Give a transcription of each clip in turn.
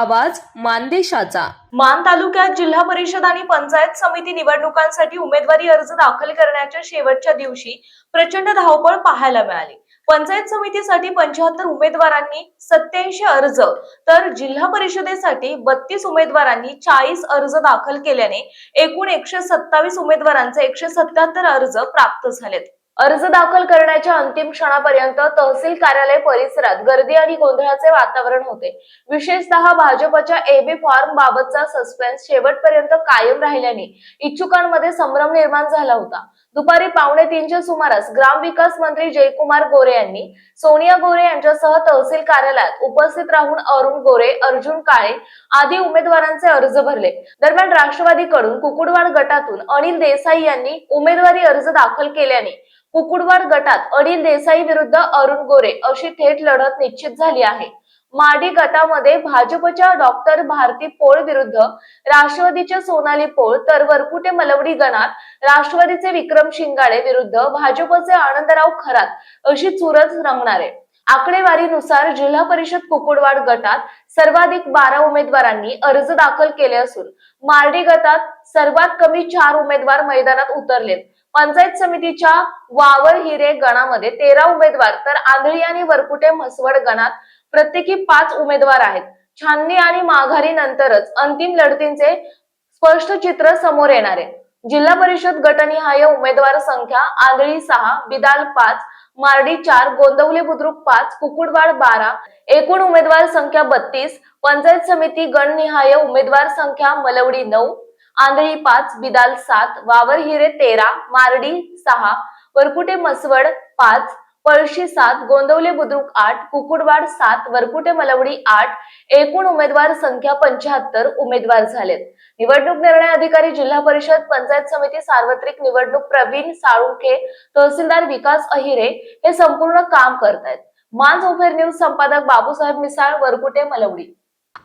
आवाज मानदेशाचा। मान तालुक्यात जिल्हा परिषद आणि पंचायत समिती निवडणुकांसाठी उमेदवारी अर्ज दाखल करण्याच्या शेवटच्या दिवशी प्रचंड धावपळ पाहायला मिळाली। पंचायत समितीसाठी 75 उमेदवारांनी 87 अर्ज तर जिल्हा परिषदेसाठी 32 उमेदवारांनी 40 अर्ज दाखल केल्याने एकूण 127 उमेदवारांचे 177 अर्ज प्राप्त झालेत। अर्ज दाखल करण्याच्या अंतिम क्षणापर्यंत तहसील कार्यालय परिसरात गर्दी आणि गोंधळाचे वातावरण होते। विशेषतः भाजपच्या एबी फॉर्म बाबतचा सस्पेन्स शेवटपर्यंत कायम राहिल्याने इच्छुकांमध्ये संभ्रम निर्माण झाला होता। दुपारी 2:45च्या सुमारास ग्रामविकास मंत्री जयकुमार गोरे यांनी सोनिया गोरे यांच्यासह तहसील कार्यालयात उपस्थित राहून अरुण गोरे, अर्जुन काळे आदी उमेदवारांचे अर्ज भरले। दरम्यान राष्ट्रवादीकडून कुकुडवाड गटातून अनिल देसाई यांनी उमेदवारी अर्ज दाखल केल्याने कुकुडवाड गटात अनिल देसाई विरुद्ध अरुण गोरे अशी थेट लढत निश्चित झाली आहे। माडी गटामध्ये भाजपच्या डॉक्टर भारती पोळ विरुद्ध राष्ट्रवादीच्या सोनाली पोळ तर वरकुटे मलवडी गणात राष्ट्रवादीचे विक्रम शिंगाडे विरुद्ध भाजपचे आनंदराव खरात अशी चुरस रंगणार आहे। आकडेवारीनुसार जिल्हा परिषद कुकुडवाड गटात सर्वाधिक 12 उमेदवारांनी अर्ज दाखल केले असून मार्डी गटात सर्वात कमी 4 उमेदवार मैदानात उतरलेत। पंचायत समितीच्या वावर हिरे गणामध्ये 13 उमेदवार तर आंधळी आणि वरकुटे म्हसवड गणात प्रत्येकी 5 उमेदवार आहेत। छाननी आणि माघारी नंतरच अंतिम लढतींचे स्पष्ट चित्र समोर येणार आहे। जिल्हा परिषद गटनिहाय उमेदवार संख्या आंधळी 6, बिदाल 5, मार्डी 4, गोंदवले बुद्रुक 5, कुकुडवाड 12, एकूण उमेदवार संख्या 32, पंचायत समिती गणनिहाय उमेदवार संख्या मलवडी 9, आंधळी 5, बिदाल 7, वावर हिरे 13, मार्डी 6, वरकुटे मसवड 5, पळशी 7, गोंदवले बुद्रुक 8, कुकुडवाड 7, वरकुटे मलवडी 8, एकूण उमेदवार संख्या 75 उमेदवार झालेत। निवडणूक निर्णय अधिकारी जिल्हा परिषद पंचायत समिती सार्वत्रिक निवडणूक प्रवीण साळुंखे, तहसीलदार विकास अहिरे हे संपूर्ण काम करतायत। मान चौफेर न्यूज संपादक बाबूसाहेब मिसाळ, वरकुटे मलवडी।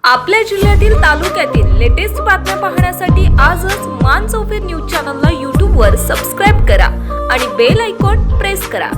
आपल्या जिल्ह्यातील तालुक्यातील लेटेस्ट बातम्या पाहण्यासाठी आजच मान चौफेर न्यूज चॅनलला YouTube वर सबस्क्राईब करा आणि बेल आयकॉन प्रेस करा।